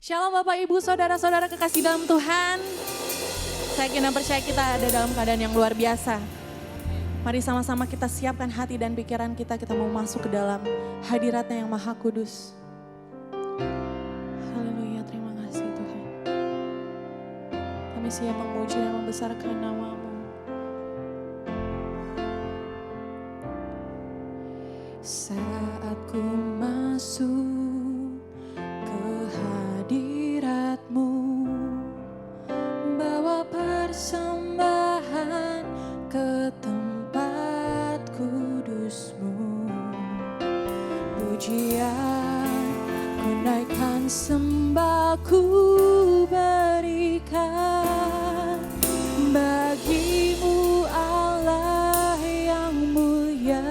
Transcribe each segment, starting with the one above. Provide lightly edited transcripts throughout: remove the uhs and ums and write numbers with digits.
Shalom Bapak Ibu, Saudara-saudara kekasih dalam Tuhan. Saya yakin dan percaya kita ada dalam keadaan yang luar biasa. Mari sama-sama kita siapkan hati dan pikiran kita mau masuk ke dalam hadirat-Nya yang Maha Kudus. Haleluya, terima kasih Tuhan. Kami siap memuji dan membesarkan nama-Mu. Saat ku masuk hadirat-Mu, bawa persembahan ke tempat kudus-Mu. Pujian ku naikkan, sembah ku berikan bagi-Mu Allah yang mulia.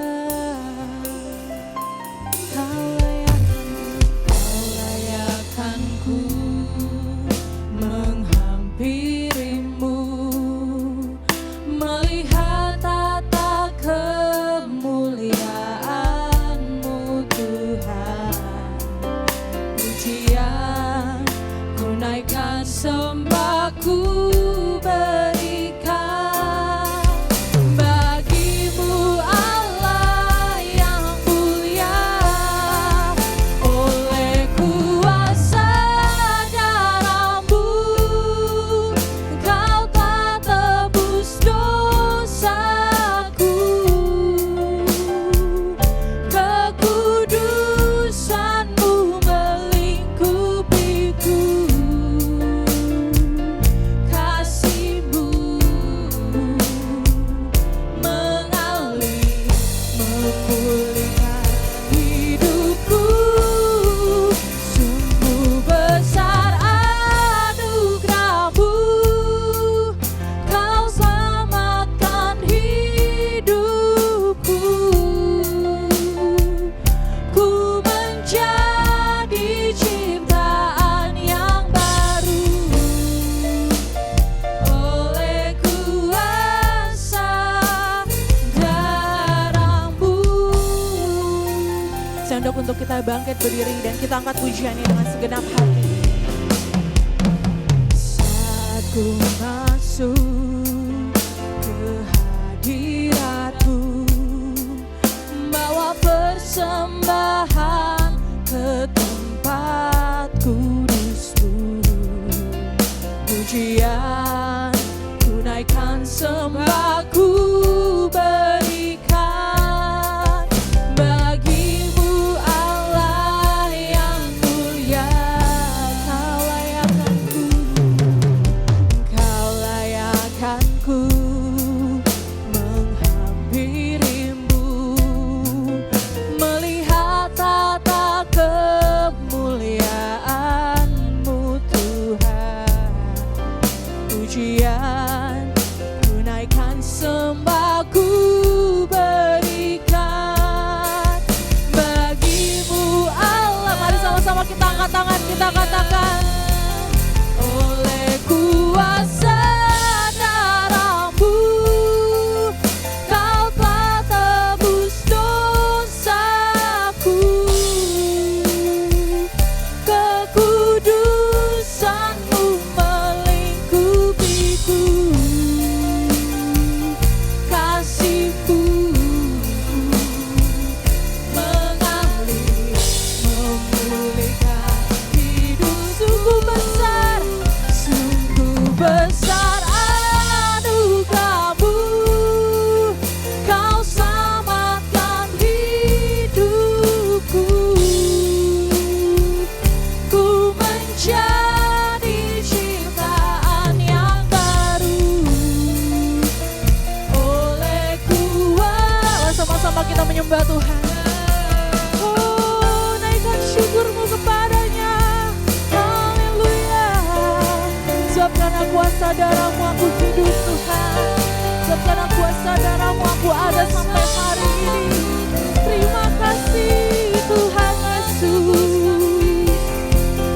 Untuk kita bangkit berdiri dan kita angkat pujiannya dengan segenap hati. Saat ku masuk ke hadirat-Mu, bawa persembahan ke tempat kudus-Mu. Pujian ku naikkan, sembah ku berikan tangan, kita katakan, oleh kuasa darah-Mu, Kau telah tebus dosaku. Kekudusan-Mu melingkupiku, kasih-Mu mengalir, memulihkan. Sungguh besar anugerah-Mu, Kau selamatkan hidupku. Ku menjadi ciptaan yang baru oleh kuasa. Sama-sama kita menyembah Tuhan. Oh, naikkan syukur-Mu kepada-Nya. Sebab karena kuasa darah-Mu aku hidup Tuhan. Sebab karena kuasa darah-Mu aku ada sampai hari ini. Terima kasih Tuhan Yesus.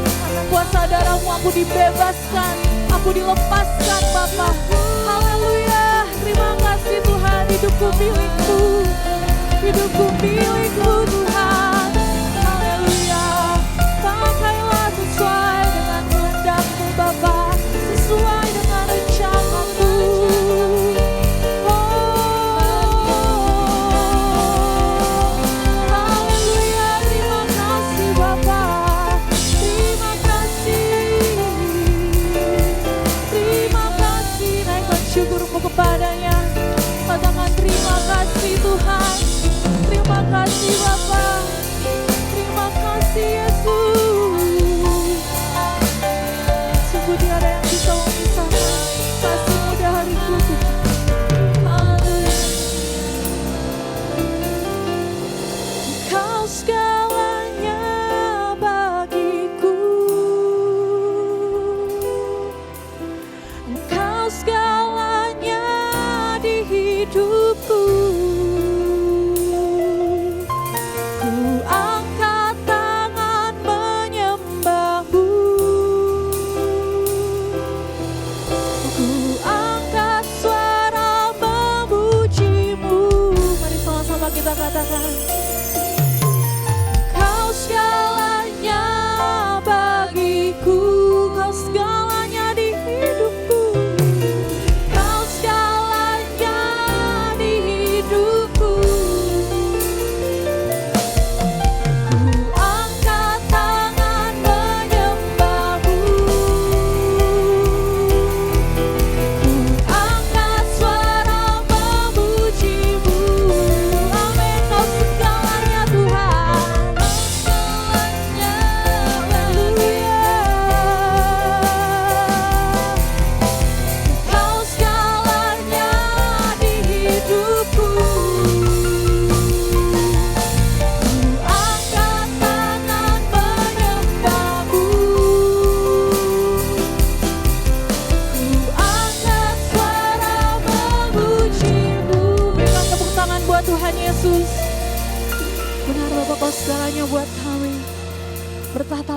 Karena kuasa darah-Mu aku dibebaskan, aku dilepaskan Bapa. Haleluya. Terima kasih Tuhan, hidupku milik-Mu. Hidupku milik-Mu Tuhan. Haleluya. Pakailah sesuai dengan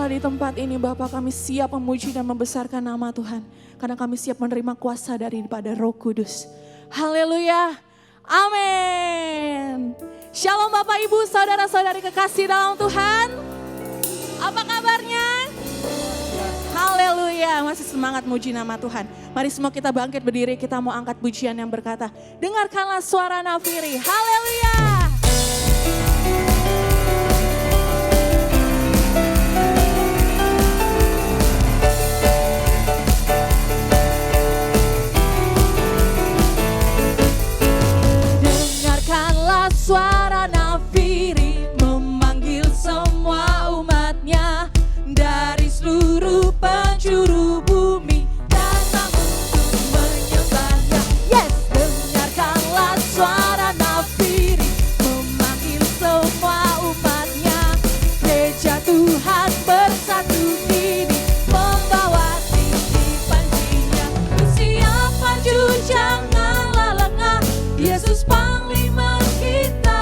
Allah di tempat ini Bapa kami siap memuji dan membesarkan nama Tuhan. Karena kami siap menerima kuasa daripada Roh Kudus. Haleluya. Amin. Shalom Bapak Ibu, saudara-saudari kekasih dalam Tuhan. Apa kabarnya? Haleluya, masih semangat muji nama Tuhan. Mari semua kita bangkit berdiri, kita mau angkat pujian yang berkata, dengarkanlah suara nafiri. Haleluya. Suara nafiri memanggil semua umatnya dari seluruh penjuru bumi datang untuk menyembahnya. Yes, dengarkanlah suara nafiri memanggil semua umatnya. Gereja Tuhan bersatu kini membawa tinggi panjinya. Bersiap maju janganlah lengah, Yesus Panglima kita.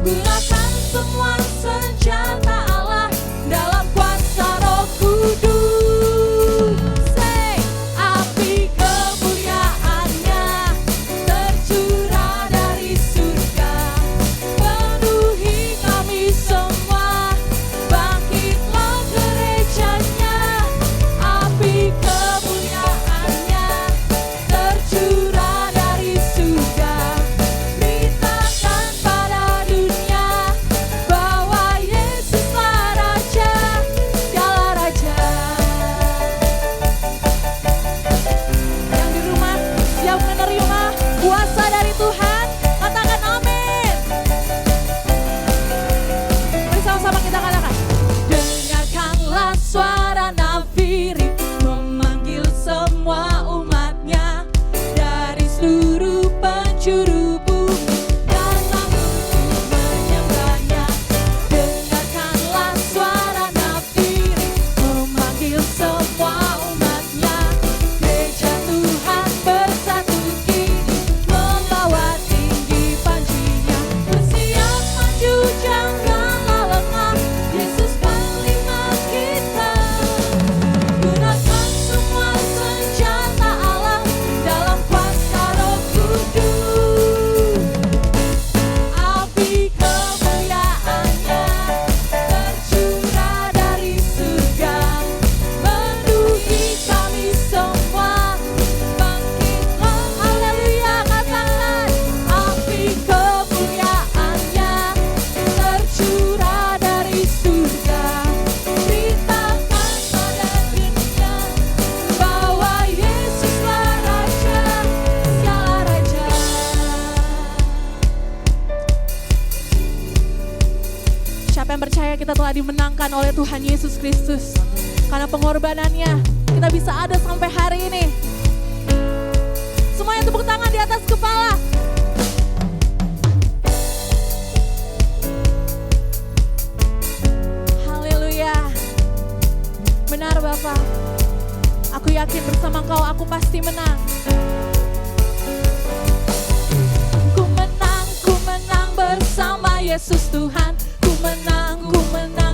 Gunakan semua senjata Allah dalam kuasa Roh Kudus. Say, api kemuliaannya tercurah dari surga, penuhi kami semua, bangkitlah gerejanya. Api kemuliaannya tercurah dari surga, beritakan pada dunia bahwa Yesuslah Raja, segala Raja. Yang di rumah siap menerima kuasa dari Tuhan, katakan amin. Mari sama-sama kita katakan, dengarkanlah suara nafiri memanggil semua umatnya dari seluruh penjuru bumi datang untuk menyembahnya. Dengarkanlah suara nafiri memanggil semua umatnya. Gereja Tuhan bersatu kini membawa tinggi panjinya. Bersiap maju janganlah lengah, Yesus Panglima kita. Gunakan semua senjata Allah dalam kuasa Roh Kudus. Api kemuliaannya tercurah dari surga, penuhi kami semua, bangkitlah. Haleluya, katakan, api kemuliaannya tercurah dari surga, beritakan pada dunia bahwa Yesuslah Raja, segala Raja. Siapa yang percaya kita telah dimenangkan oleh Tuhan Yesus Kristus? Karena pengorbanannya kita bisa ada sampai hari ini. Semuanya tepuk tangan di atas kepala. Haleluya. Benar Bapak. Aku yakin bersama Kau aku pasti menang. Ku menang bersama Yesus Tuhan. Ku menang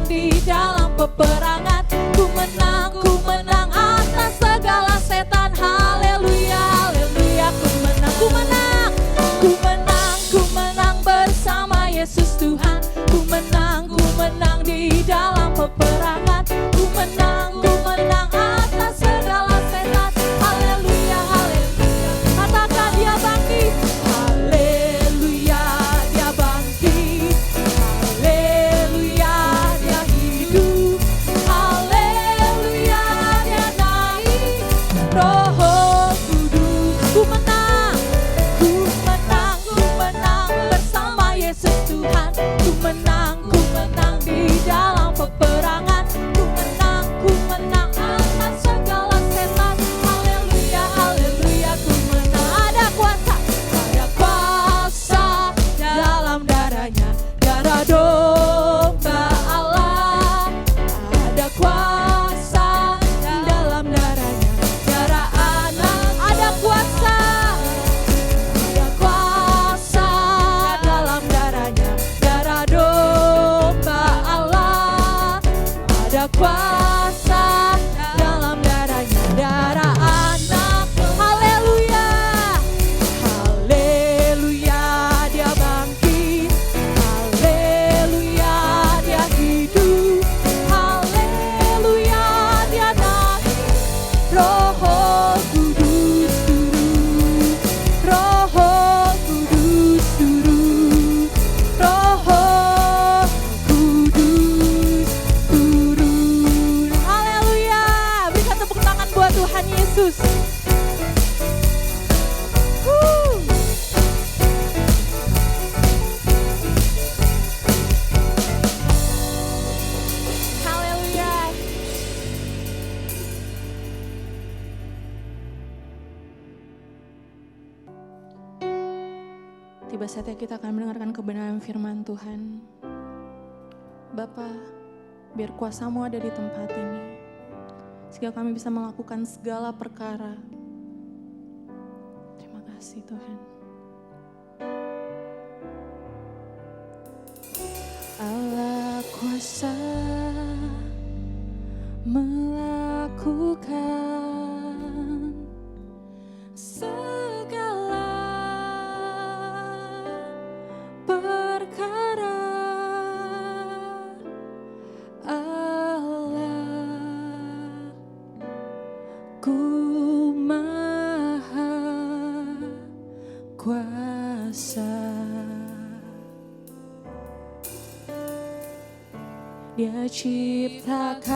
di dalam peperangan. Ku menang atas segala setan. Haleluya, haleluya. Ku menang bersama Yesus Tuhan. Ku menang di dalam peperangan. Ku menang atas segala setan. Haleluya, haleluya. Katakan dia bangkit. Haleluya, dia bangkit. Haleluya, dia hidup. Ada kuasa dalam darahnya, darah anak. Haleluya, haleluya, dia bangkit. Haleluya, dia hidup. Haleluya, dia naik. Roh Kudus turun, Roh Kudus turun, Roh Kudus turun. Haleluya, berikan tepuk tangan buat Tuhan Yesus. Haleluya. Tiba saatnya kita akan mendengarkan kebenaran firman Tuhan. Bapa, biar kuasa-Mu ada di tempat ini, sehingga kami bisa melakukan segala perkara. Terima kasih Tuhan. Allah kuasa melakukan segala perkara. Allah ku maha kuasa. Dia ciptakan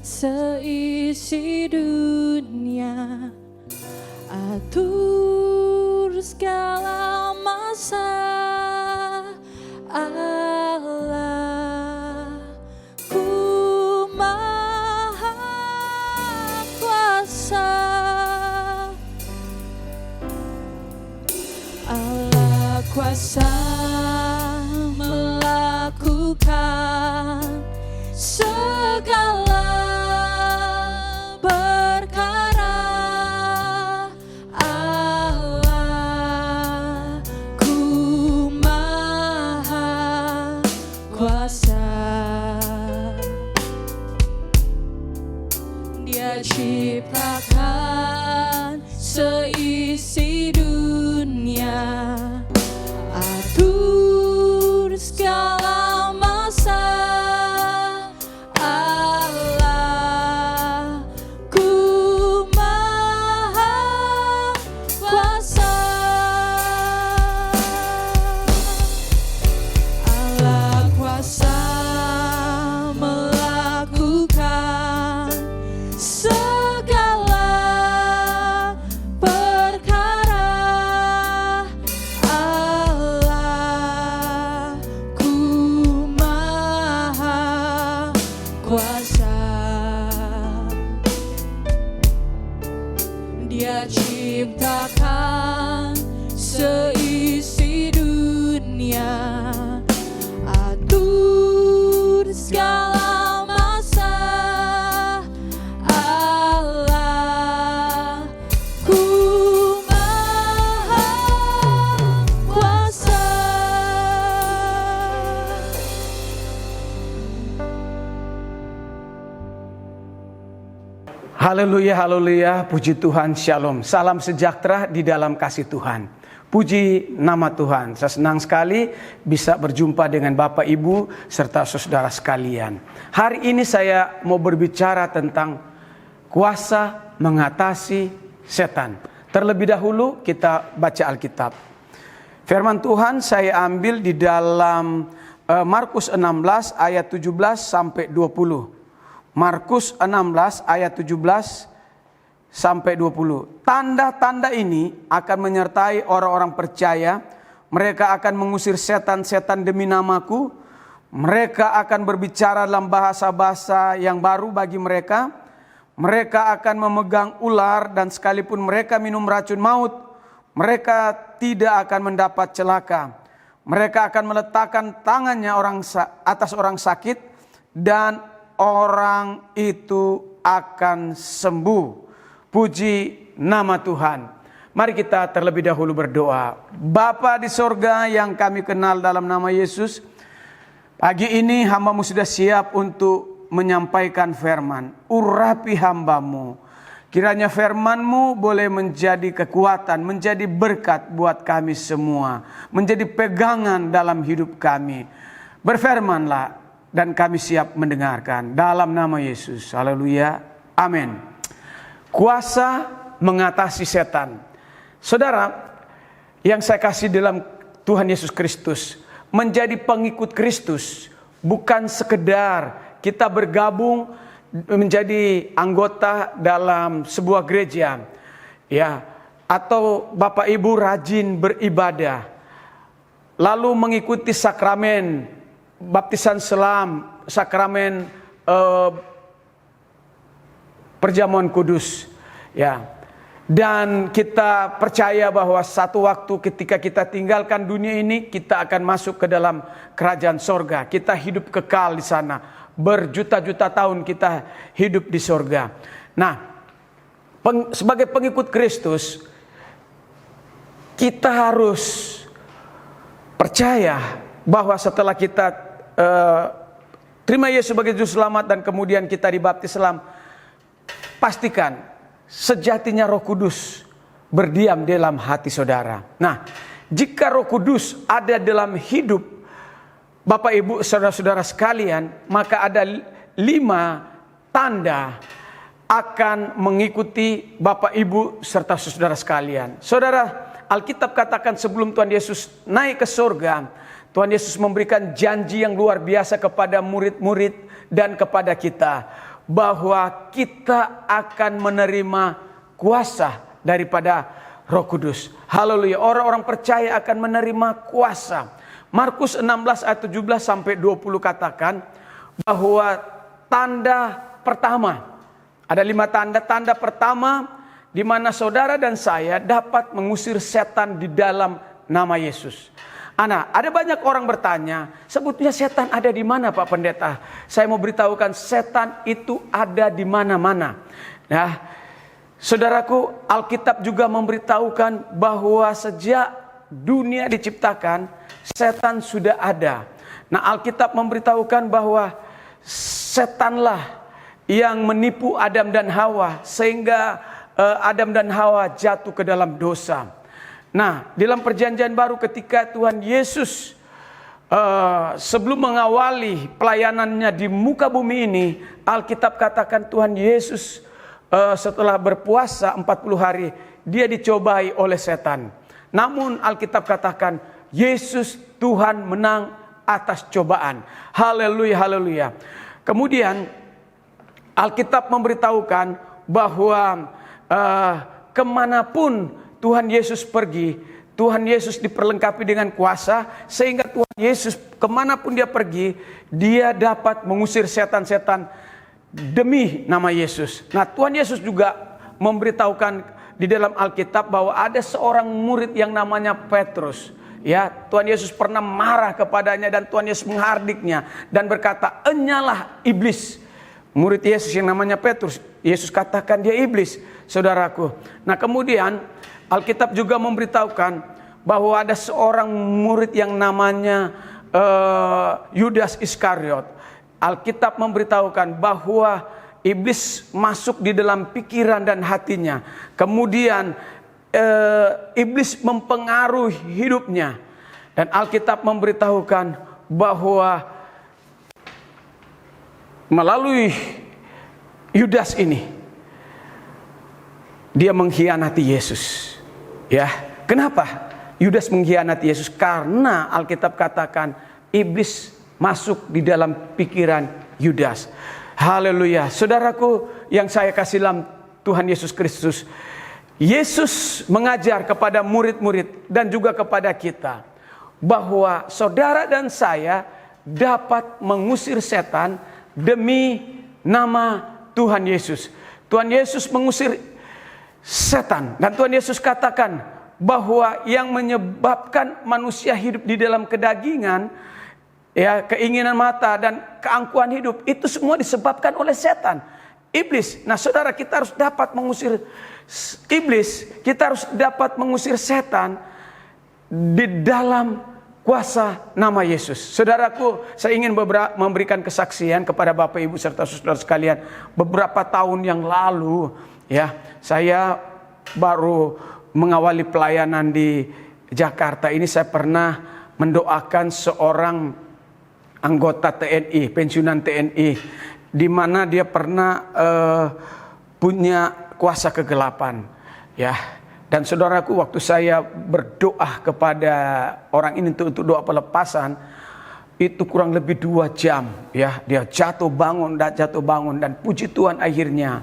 seisi dunia, atur segala masa. Allah ku maha kuasa. Allah kuasa melakukan segala perkara. Allah ku maha kuasa. Dia ciptakan seisi dunia, atur segala masa. Allah ku maha kuasa. Allah kuasa melakukan segala perkara. Allah ku maha kuasa. Dia ciptakan seisi dunia, atur segala masa. Allah ku maha kuasa. Haleluya, haleluya, puji Tuhan, shalom. Salam sejahtera di dalam kasih Tuhan. Puji nama Tuhan. Saya senang sekali bisa berjumpa dengan Bapak, Ibu, serta saudara sekalian. Hari ini saya mau berbicara tentang kuasa mengatasi setan. Terlebih dahulu kita baca Alkitab. Firman Tuhan saya ambil di dalam Markus 16 ayat 17 sampai 20. Markus 16 ayat 17 sampai 20. Tanda-tanda ini akan menyertai orang-orang percaya. Mereka akan mengusir setan-setan demi namaku. Mereka akan berbicara dalam bahasa-bahasa yang baru bagi mereka. Mereka akan memegang ular, dan sekalipun mereka minum racun maut, mereka tidak akan mendapat celaka. Mereka akan meletakkan tangannya atas orang sakit, dan orang itu akan sembuh. Puji nama Tuhan. Mari kita terlebih dahulu berdoa. Bapa di sorga yang kami kenal dalam nama Yesus, pagi ini hamba-Mu sudah siap untuk menyampaikan firman. Urapi hamba-Mu. Kiranya firman-Mu boleh menjadi kekuatan, menjadi berkat buat kami semua. Menjadi pegangan dalam hidup kami. Berfirmanlah dan kami siap mendengarkan. Dalam nama Yesus. Haleluya. Amin. Kuasa mengatasi setan. Saudara, yang saya kasih dalam Tuhan Yesus Kristus. Menjadi pengikut Kristus. Bukan sekedar kita bergabung menjadi anggota dalam sebuah gereja, ya, atau Bapak Ibu rajin beribadah, lalu mengikuti sakramen baptisan selam, sakramen perjamuan kudus, ya, dan kita percaya bahwa satu waktu ketika kita tinggalkan dunia ini, kita akan masuk ke dalam kerajaan sorga. Kita hidup kekal di sana. Berjuta-juta tahun kita hidup di sorga. Nah, sebagai pengikut Kristus, kita harus percaya bahwa setelah kita terima Yesus sebagai juru selamat dan kemudian kita dibaptis selam, pastikan sejatinya Roh Kudus berdiam dalam hati saudara. Nah, jika Roh Kudus ada dalam hidup Bapak Ibu saudara-saudara sekalian, maka ada 5 tanda akan mengikuti Bapak Ibu serta saudara sekalian. Saudara, Alkitab katakan sebelum Tuhan Yesus naik ke surga, Tuhan Yesus memberikan janji yang luar biasa kepada murid-murid dan kepada kita, bahwa kita akan menerima kuasa daripada Roh Kudus. Haleluya, orang-orang percaya akan menerima kuasa. Markus 16 ayat 17 sampai 20 katakan bahwa tanda pertama, ada 5 tanda. Tanda pertama di mana saudara dan saya dapat mengusir setan di dalam nama Yesus. Ada banyak orang bertanya, sebetulnya setan ada di mana Pak Pendeta? Saya mau beritahukan, setan itu ada di mana-mana. Nah, saudaraku, Alkitab juga memberitahukan bahwa sejak dunia diciptakan, setan sudah ada. Nah, Alkitab memberitahukan bahwa setanlah yang menipu Adam dan Hawa sehingga Adam dan Hawa jatuh ke dalam dosa. Nah, dalam perjanjian baru ketika Tuhan Yesus sebelum mengawali pelayanannya di muka bumi ini, Alkitab katakan Tuhan Yesus setelah berpuasa 40 hari, dia dicobai oleh setan. Namun Alkitab katakan Yesus Tuhan menang atas cobaan. Haleluya, haleluya. Kemudian Alkitab memberitahukan bahwa kemanapun Tuhan Yesus pergi, Tuhan Yesus diperlengkapi dengan kuasa, sehingga Tuhan Yesus kemanapun dia pergi, dia dapat mengusir setan-setan demi nama Yesus. Nah, Tuhan Yesus juga memberitahukan di dalam Alkitab bahwa ada seorang murid yang namanya Petrus. Ya, Tuhan Yesus pernah marah kepadanya dan Tuhan Yesus menghardiknya dan berkata, "Enyalah iblis." Murid Yesus yang namanya Petrus, Yesus katakan dia iblis, saudaraku. Nah, kemudian Alkitab juga memberitahukan bahwa ada seorang murid yang namanya Yudas Iskariot. Alkitab memberitahukan bahwa iblis masuk di dalam pikiran dan hatinya. Kemudian iblis mempengaruhi hidupnya. Dan Alkitab memberitahukan bahwa melalui Yudas ini dia mengkhianati Yesus. Ya, kenapa Yudas mengkhianati Yesus? Karena Alkitab katakan iblis masuk di dalam pikiran Yudas. Haleluya. Saudaraku yang saya kasih dalam Tuhan Yesus Kristus, Yesus mengajar kepada murid-murid dan juga kepada kita bahwa saudara dan saya dapat mengusir setan demi nama Tuhan Yesus. Tuhan Yesus mengusir setan dan Tuhan Yesus katakan bahwa yang menyebabkan manusia hidup di dalam kedagingan, ya, keinginan mata dan keangkuhan hidup, itu semua disebabkan oleh setan, iblis. Nah, saudara, kita harus dapat mengusir iblis, kita harus dapat mengusir setan di dalam kuasa nama Yesus. Saudaraku, saya ingin memberikan kesaksian kepada Bapak Ibu serta saudara sekalian. Beberapa tahun yang lalu, ya, saya baru mengawali pelayanan di Jakarta ini. Saya pernah mendoakan seorang anggota TNI, pensiunan TNI, di mana dia pernah punya kuasa kegelapan, ya. Dan saudaraku, waktu saya berdoa kepada orang ini untuk doa pelepasan, itu kurang lebih 2 jam, ya. Dia jatuh bangun dan puji Tuhan akhirnya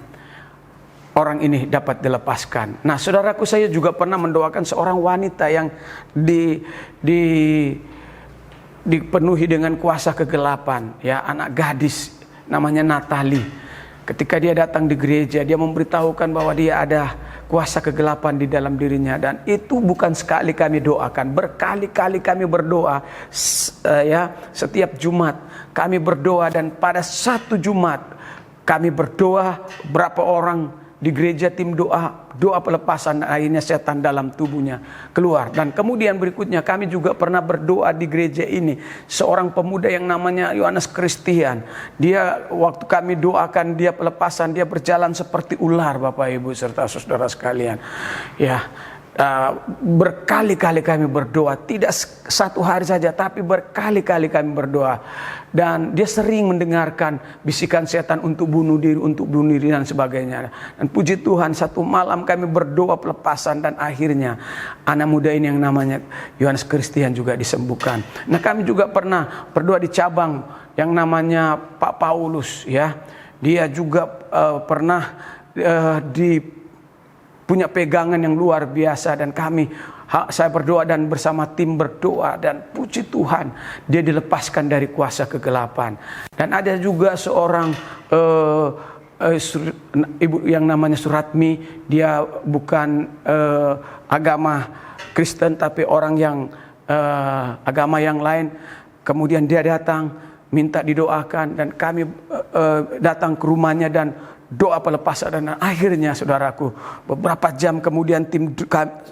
orang ini dapat dilepaskan. Nah, saudaraku, saya juga pernah mendoakan seorang wanita yang dipenuhi dengan kuasa kegelapan, ya, anak gadis namanya Natali. Ketika dia datang di gereja, dia memberitahukan bahwa dia ada kuasa kegelapan di dalam dirinya, dan itu bukan sekali kami doakan, berkali-kali kami berdoa, ya, setiap Jumat kami berdoa, dan pada satu Jumat kami berdoa berapa orang di gereja, tim doa pelepasan, akhirnya setan dalam tubuhnya keluar. Dan kemudian berikutnya kami juga pernah berdoa di gereja ini, seorang pemuda yang namanya Yohanes Christian. Dia, waktu kami doakan dia pelepasan, dia berjalan seperti ular, Bapak Ibu serta saudara sekalian, ya. Berkali-kali kami berdoa, tidak satu hari saja, tapi berkali-kali kami berdoa. Dan dia sering mendengarkan bisikan setan untuk bunuh diri dan sebagainya. Dan puji Tuhan, satu malam kami berdoa pelepasan, dan akhirnya anak muda ini yang namanya Yohanes Christian juga disembuhkan. Nah, kami juga pernah berdoa di cabang yang namanya Pak Paulus, ya. Dia juga pernah punya pegangan yang luar biasa, dan saya berdoa dan bersama tim berdoa, dan puji Tuhan dia dilepaskan dari kuasa kegelapan. Dan ada juga seorang ibu yang namanya Suratmi, dia bukan agama Kristen tapi orang yang agama yang lain. Kemudian dia datang minta didoakan, dan kami datang ke rumahnya dan doa pelepasan. Dan akhirnya saudaraku, beberapa jam kemudian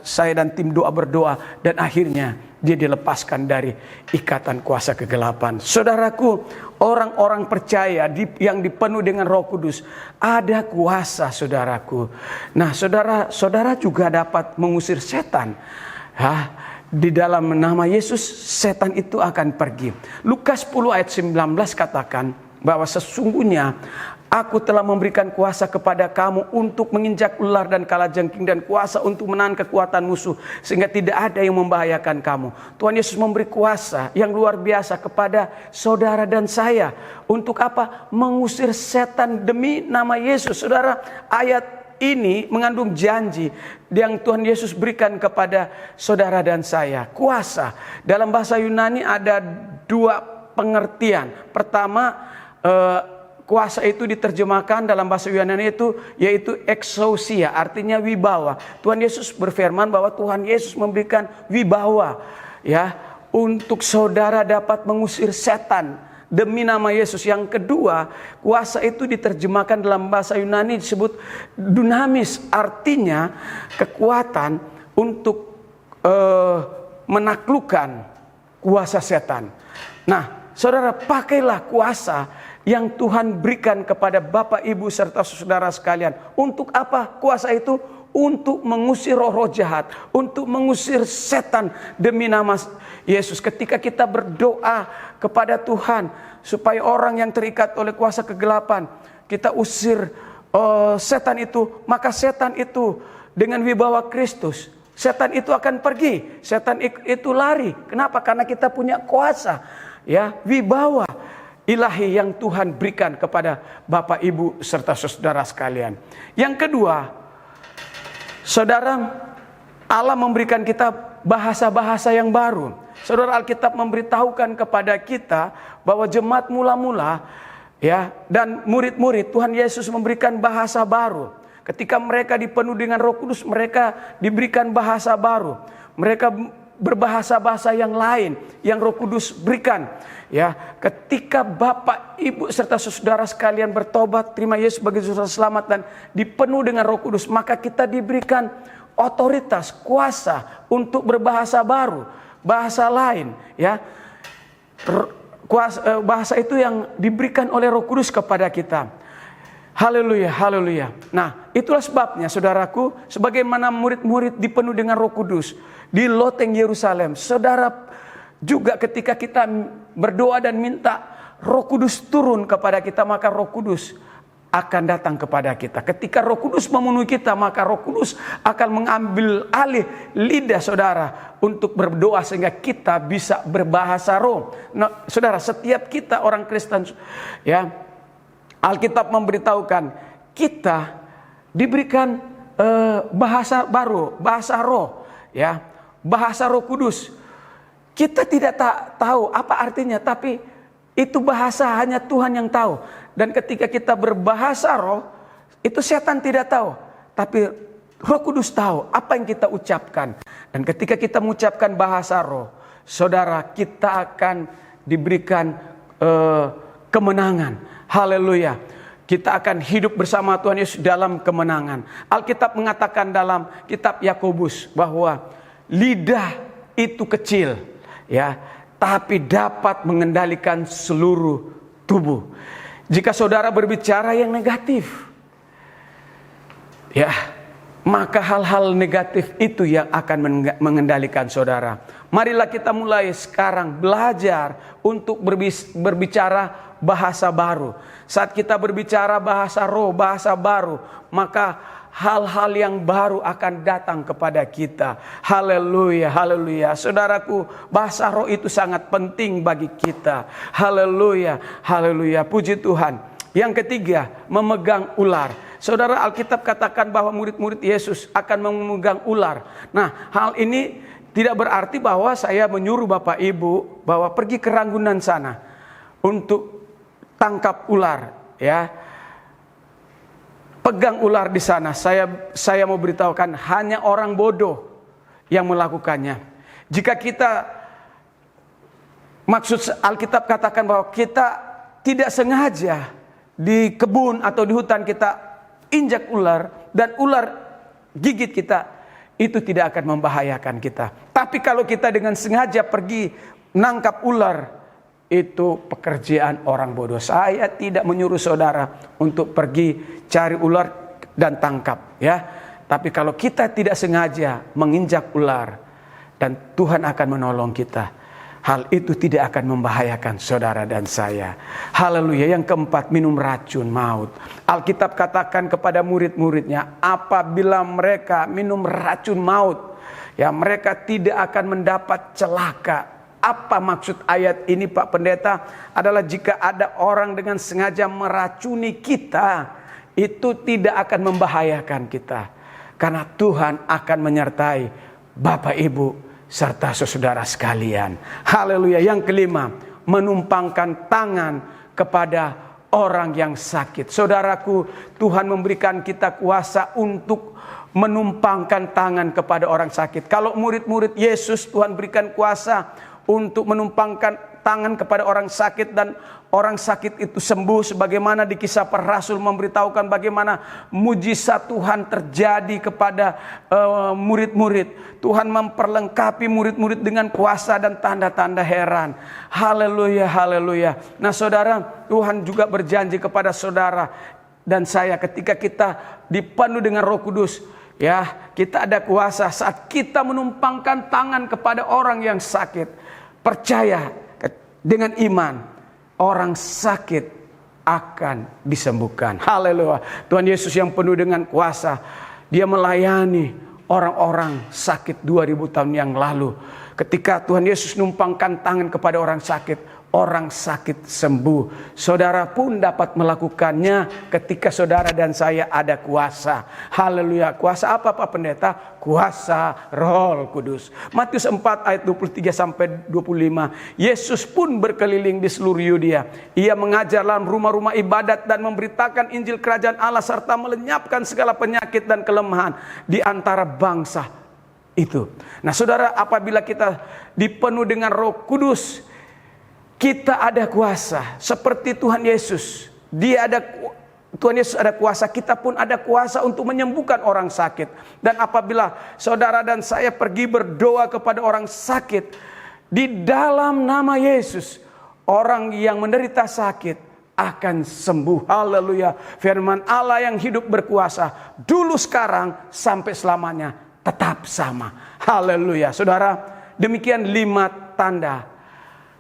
saya dan tim doa berdoa, dan akhirnya dia dilepaskan dari ikatan kuasa kegelapan. Saudaraku, orang-orang percaya yang dipenuhi dengan Roh Kudus ada kuasa, saudaraku. Nah, saudara juga dapat mengusir setan. Di dalam nama Yesus setan itu akan pergi. Lukas 10 ayat 19 katakan bahwa sesungguhnya Aku telah memberikan kuasa kepada kamu untuk menginjak ular dan kalajengking, dan kuasa untuk menahan kekuatan musuh, sehingga tidak ada yang membahayakan kamu. Tuhan Yesus memberi kuasa yang luar biasa kepada saudara dan saya. Untuk apa? Mengusir setan demi nama Yesus. Saudara, ayat ini mengandung janji yang Tuhan Yesus berikan kepada saudara dan saya. Kuasa. Dalam bahasa Yunani ada 2 pengertian. Pertama, kuasa itu diterjemahkan dalam bahasa Yunani itu yaitu exousia, artinya wibawa. Tuhan Yesus berfirman bahwa Tuhan Yesus memberikan wibawa, ya, untuk saudara dapat mengusir setan demi nama Yesus. Yang kedua, kuasa itu diterjemahkan dalam bahasa Yunani disebut dunamis, artinya kekuatan untuk menaklukkan kuasa setan. Nah, saudara, pakailah kuasa yang Tuhan berikan kepada Bapak, Ibu, serta saudara sekalian. Untuk apa kuasa itu? Untuk mengusir roh-roh jahat, untuk mengusir setan demi nama Yesus. Ketika kita berdoa kepada Tuhan supaya orang yang terikat oleh kuasa kegelapan, kita usir setan itu, maka setan itu dengan wibawa Kristus, setan itu akan pergi, setan itu lari. Kenapa? Karena kita punya kuasa, ya, wibawa ilahi yang Tuhan berikan kepada Bapak, Ibu, serta saudara sekalian. Yang kedua, saudara, Allah memberikan kita bahasa-bahasa yang baru. Saudara, Alkitab memberitahukan kepada kita bahwa jemaat mula-mula, ya, dan murid-murid Tuhan Yesus memberikan bahasa baru. Ketika mereka dipenuhi dengan Roh Kudus, mereka diberikan bahasa baru. Mereka berbahasa-bahasa yang lain yang Roh Kudus berikan. Ya, ketika Bapak, Ibu, serta saudara sekalian bertobat, terima Yesus sebagai juru selamat dan dipenuhi dengan Roh Kudus, maka kita diberikan otoritas, kuasa untuk berbahasa baru. bahasa lain, ya. Bahasa itu yang diberikan oleh Roh Kudus kepada kita. Haleluya, haleluya. Nah, itulah sebabnya saudaraku, sebagaimana murid-murid dipenuhi dengan Roh Kudus di loteng Yerusalem, saudara juga ketika kita berdoa dan minta Roh Kudus turun kepada kita, maka Roh Kudus akan datang kepada kita. Ketika Roh Kudus memenuhi kita, maka Roh Kudus akan mengambil alih lidah saudara untuk berdoa sehingga kita bisa berbahasa roh. Nah, saudara, setiap kita orang Kristen, ya, Alkitab memberitahukan kita diberikan bahasa baru, bahasa roh, ya, bahasa Roh Kudus. Kita tidak tahu apa artinya, tapi itu bahasa hanya Tuhan yang tahu. Dan ketika kita berbahasa roh, itu setan tidak tahu, tapi Roh Kudus tahu apa yang kita ucapkan. Dan ketika kita mengucapkan bahasa roh, saudara, kita akan diberikan kemenangan. Haleluya. Kita akan hidup bersama Tuhan Yesus dalam kemenangan. Alkitab mengatakan dalam kitab Yakobus bahwa lidah itu kecil, ya, tapi dapat mengendalikan seluruh tubuh. Jika saudara berbicara yang negatif, ya, maka hal-hal negatif itu yang akan mengendalikan saudara. Marilah kita mulai sekarang belajar untuk berbicara bahasa baru. Saat kita berbicara bahasa roh, bahasa baru, maka hal-hal yang baru akan datang kepada kita. Haleluya, haleluya. Saudaraku, bahasa roh itu sangat penting bagi kita. Haleluya, haleluya. Puji Tuhan. Yang ketiga, memegang ular. Saudara, Alkitab katakan bahwa murid-murid Yesus akan memegang ular. Nah, hal ini tidak berarti bahwa saya menyuruh Bapak Ibu bahwa pergi ke Ranggunan sana untuk tangkap ular, ya. Pegang ular di sana. Saya mau beritahukan hanya orang bodoh yang melakukannya. Jika kita, maksud Alkitab katakan bahwa kita tidak sengaja di kebun atau di hutan kita injak ular dan ular gigit kita, itu tidak akan membahayakan kita. Tapi kalau kita dengan sengaja pergi nangkap ular, itu pekerjaan orang bodoh. Saya tidak menyuruh saudara untuk pergi cari ular dan tangkap, ya. Tapi kalau kita tidak sengaja menginjak ular dan Tuhan akan menolong kita, hal itu tidak akan membahayakan saudara dan saya. Haleluya. Yang keempat, minum racun maut. Alkitab katakan kepada murid-muridnya, apabila mereka minum racun maut, ya, mereka tidak akan mendapat celaka. Apa maksud ayat ini, Pak Pendeta? Adalah jika ada orang dengan sengaja meracuni kita, itu tidak akan membahayakan kita. Karena Tuhan akan menyertai Bapak Ibu serta saudara sekalian. Haleluya. Yang kelima, menumpangkan tangan kepada orang yang sakit. Saudaraku, Tuhan memberikan kita kuasa untuk menumpangkan tangan kepada orang sakit. Kalau murid-murid Yesus, Tuhan berikan kuasa untuk menumpangkan tangan kepada orang sakit dan orang sakit itu sembuh, sebagaimana di Kisah Para Rasul memberitahukan bagaimana mujizat Tuhan terjadi kepada murid-murid. Tuhan memperlengkapi murid-murid dengan kuasa dan tanda-tanda heran. Haleluya, haleluya. Nah saudara, Tuhan juga berjanji kepada saudara dan saya, ketika kita dipenuhi dengan Roh Kudus, ya, kita ada kuasa saat kita menumpangkan tangan kepada orang yang sakit. Percaya dengan iman, orang sakit akan disembuhkan. Haleluya. Tuhan Yesus yang penuh dengan kuasa, Dia melayani orang-orang sakit 2000 tahun yang lalu. Ketika Tuhan Yesus numpangkan tangan kepada orang sakit sembuh. Saudara pun dapat melakukannya ketika saudara dan saya ada kuasa. Haleluya. Kuasa apa, Pak Pendeta? Kuasa Roh Kudus. Matius 4 ayat 23 sampai 25. Yesus pun berkeliling di seluruh Yudea. Ia mengajar dalam rumah-rumah ibadat dan memberitakan Injil Kerajaan Allah serta melenyapkan segala penyakit dan kelemahan di antara bangsa itu. Nah, saudara, apabila kita dipenuhi dengan Roh Kudus, kita ada kuasa seperti Tuhan Yesus. Dia ada Tuhan Yesus ada kuasa, kita pun ada kuasa untuk menyembuhkan orang sakit. Dan apabila saudara dan saya pergi berdoa kepada orang sakit, di dalam nama Yesus, orang yang menderita sakit akan sembuh. Haleluya. Firman Allah yang hidup berkuasa, dulu, sekarang, sampai selamanya tetap sama. Haleluya. Saudara, demikian 5 tanda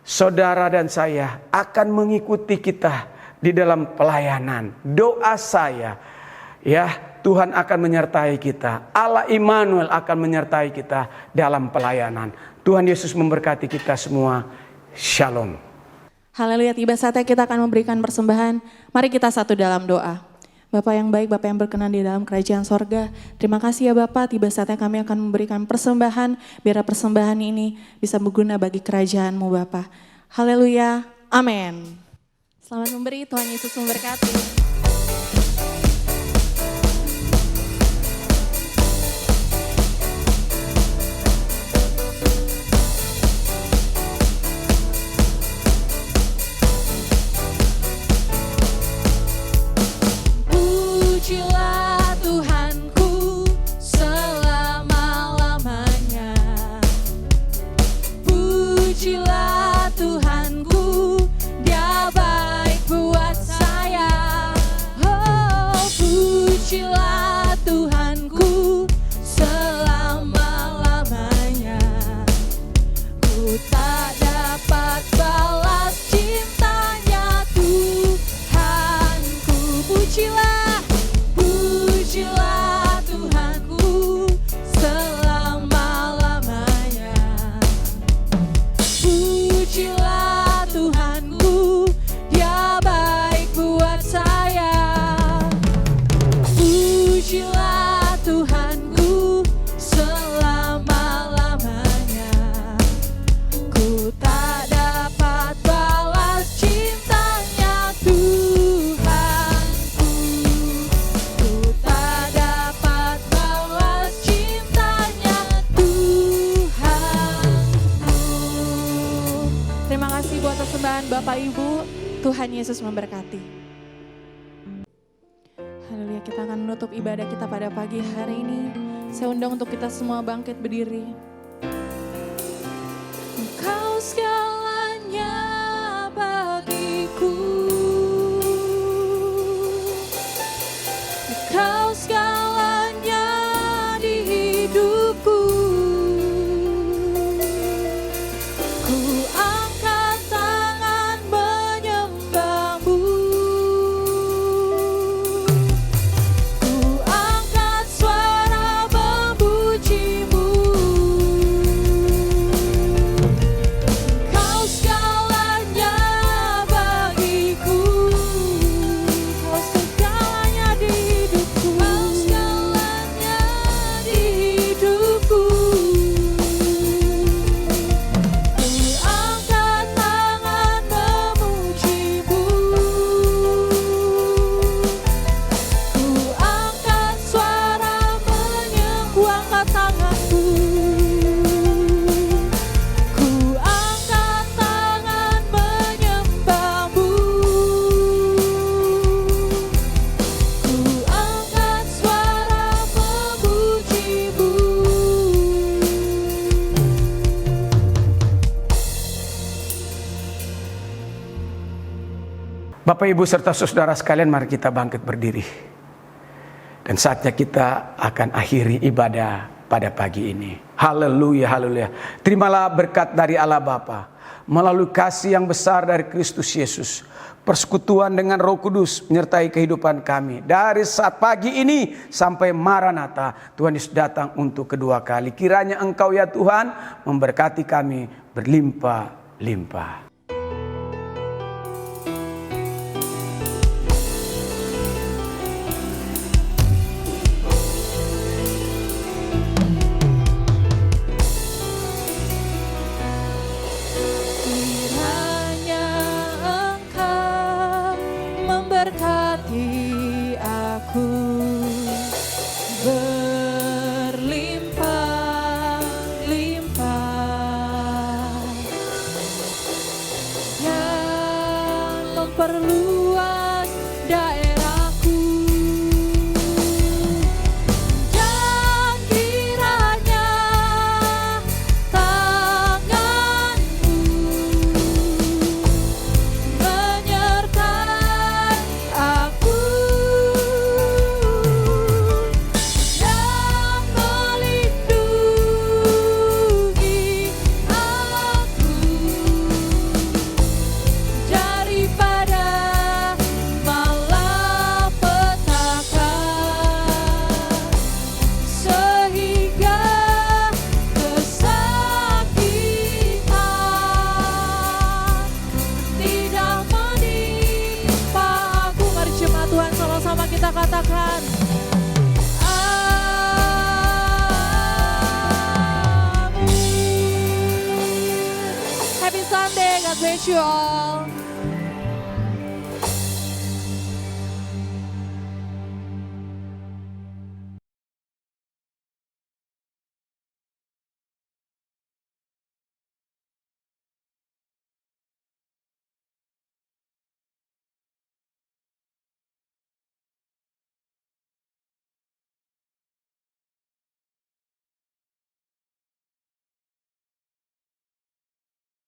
saudara dan saya akan mengikuti kita di dalam pelayanan. Doa saya, ya, Tuhan akan menyertai kita. Allah Immanuel akan menyertai kita dalam pelayanan. Tuhan Yesus memberkati kita semua. Shalom. Haleluya, tiba saatnya kita akan memberikan persembahan. Mari kita satu dalam doa. Bapak yang baik, Bapak yang berkenan di dalam kerajaan sorga. Terima kasih ya Bapak, tiba saatnya kami akan memberikan persembahan. Biar persembahan ini bisa berguna bagi kerajaan-Mu Bapak. Haleluya, amin. Selamat memberi, Tuhan Yesus memberkati. Pujilah Tuhanku selama-lamanya. Pujilah Tuhanku, Dia baik buat saya. Oh, pujilah Tuhanku selama-lamanya. Ku tak dapat balas cintanya Tuhanku. Pujilah Tuhanku selama-lamanya. Pujilah Tuhanku, Dia baik buat saya. Pujilah Tuhanku selama-lamanya. Ku tak dapat balas cintanya Tuhanku. Terima kasih buat persembahan Bapak Ibu. Tuhan Yesus memberkati. Haleluya, kita akan menutup ibadah kita pada pagi hari ini. Saya undang untuk kita semua bangkit berdiri. Engkau segalanya bagiku. Engkau segalanya di hidupku. Bapak, Ibu, serta saudara sekalian, mari kita bangkit berdiri. Dan saatnya kita akan akhiri ibadah pada pagi ini. Haleluya, haleluya. Terimalah berkat dari Allah Bapa, melalui kasih yang besar dari Kristus Yesus, persekutuan dengan Roh Kudus menyertai kehidupan kami. Dari saat pagi ini sampai Maranatha, Tuhan Yesus datang untuk kedua kali. Kiranya Engkau ya Tuhan memberkati kami berlimpah-limpah. God bless you all.